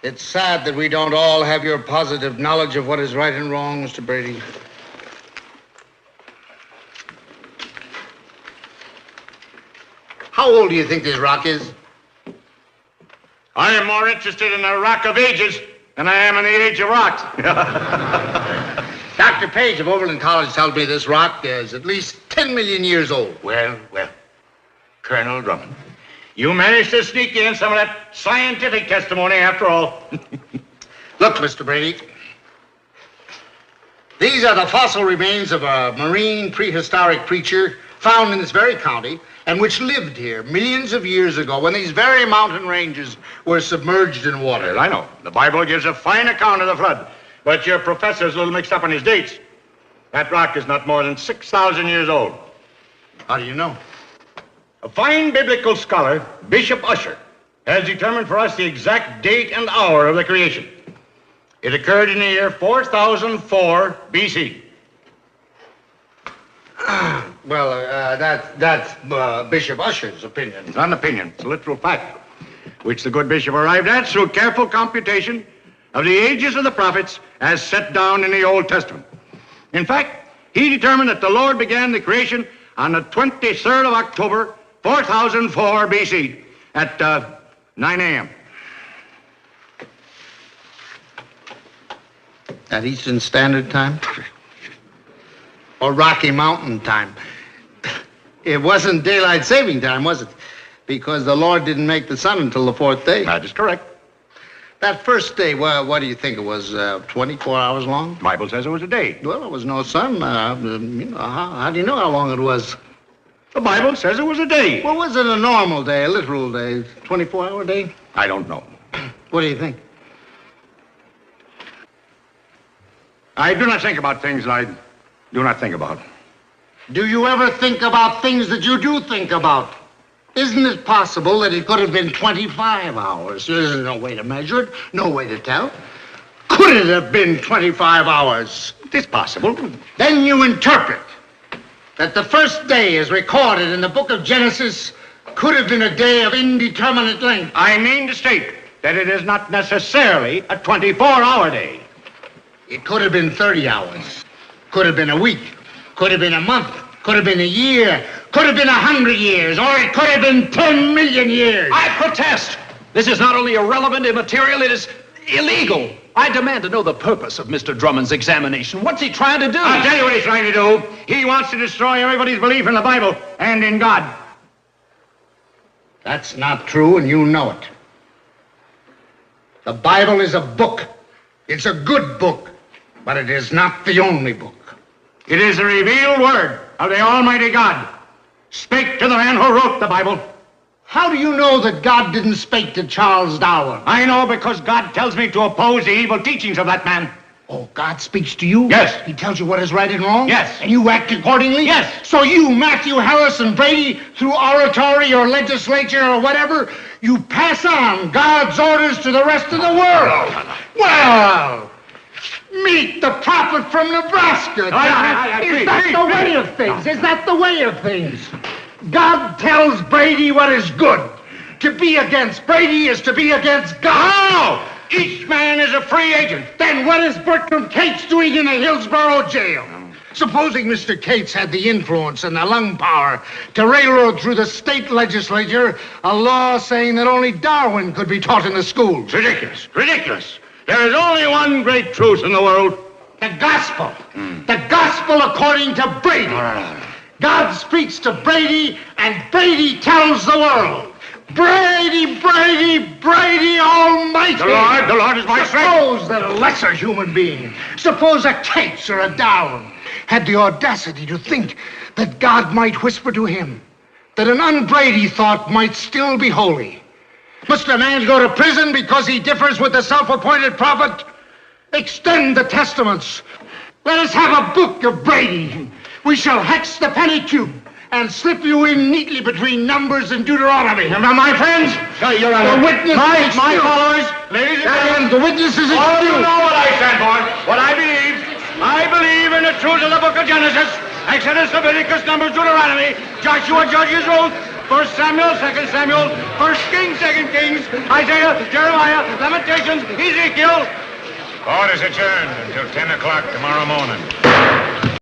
It's sad that we don't all have your positive knowledge of what is right and wrong, Mr. Brady. How old do you think this rock is? I am more interested in the rock of ages than I am in the age of rocks. Dr. Page of Oberlin College tells me this rock is at least 10 million years old. Well, Colonel Drummond, you managed to sneak in some of that scientific testimony after all. Look, Mr. Brady, these are the fossil remains of a marine prehistoric creature found in this very county and which lived here millions of years ago when these very mountain ranges were submerged in water. Well, I know. The Bible gives a fine account of the flood, but your professor's a little mixed up on his dates. That rock is not more than 6,000 years old. How do you know? A fine biblical scholar, Bishop Usher, has determined for us the exact date and hour of the creation. It occurred in the year 4004 BC. Well, that's Bishop Usher's opinion. It's not an opinion. It's a literal fact, which the good bishop arrived at through careful computation of the ages of the prophets as set down in the Old Testament. In fact, he determined that the Lord began the creation on the 23rd of October, 4004 BC at 9 a.m. At Eastern Standard Time? Or Rocky Mountain Time? It wasn't daylight saving time, was it? Because the Lord didn't make the sun until the fourth day. That is correct. That first day, well, what do you think it was? 24 hours long? The Bible says it was a day. Well, there was no sun. How do you know how long it was? The Bible says it was a day. Well, was it a normal day, a literal day, 24-hour day? I don't know. What do you think? I do not think about things I do not think about. Do you ever think about things that you do think about? Isn't it possible that it could have been 25 hours? There's no way to measure it, no way to tell. Could it have been 25 hours? It's possible. Then you interpret that the first day is recorded in the book of Genesis could have been a day of indeterminate length. I mean to state that it is not necessarily a 24-hour day. It could have been 30 hours. Could have been a week. Could have been a month. Could have been a year. Could have been 100 years. Or it could have been 10 million years. I protest. This is not only irrelevant, immaterial, it is illegal. I demand to know the purpose of Mr. Drummond's examination. What's he trying to do? I'll tell you what he's trying to do. He wants to destroy everybody's belief in the Bible and in God. That's not true, and you know it. The Bible is a book. It's a good book, but it is not the only book. It is the revealed word of the Almighty God. Spake to the man who wrote the Bible. How do you know that God didn't speak to Charles Darwin? I know because God tells me to oppose the evil teachings of that man. Oh, God speaks to you? Yes. He tells you what is right and wrong? Yes. And you act accordingly? Yes. So you, Matthew Harrison Brady, through oratory or legislature or whatever, you pass on God's orders to the rest of the world. Well, meet the prophet from Nebraska. Is that the way of things? Is that the way of things? God tells Brady what is good. To be against Brady is to be against God. No! Each man is a free agent. Then what is Bertram Cates doing in a Hillsborough jail? Supposing Mr. Cates had the influence and the lung power to railroad through the state legislature a law saying that only Darwin could be taught in the schools. Ridiculous. Ridiculous. There is only one great truth in the world. The gospel. The gospel according to Brady. God speaks to Brady, and Brady tells the world. Brady, Brady, Brady Almighty. The Lord is my strength. Suppose that a lesser human being, suppose a Cates or a Darwin, had the audacity to think that God might whisper to him that an un-Brady thought might still be holy. Must a man go to prison because he differs with the self-appointed prophet? Extend the testaments. Let us have a book of Brady. We shall hex the Pentateuch and slip you in neatly between Numbers and Deuteronomy. Now, my friends, Your Honor, the witness, my followers, ladies and gentlemen, the witnesses all you know what I stand for, what I believe. I believe in the truth of the book of Genesis, Exodus, Leviticus, Numbers, Deuteronomy, Joshua, Judges, Ruth, First Samuel, Second Samuel, First Kings, Second Kings, Isaiah, Jeremiah, Lamentations, Ezekiel. Court is adjourned until 10 o'clock tomorrow morning.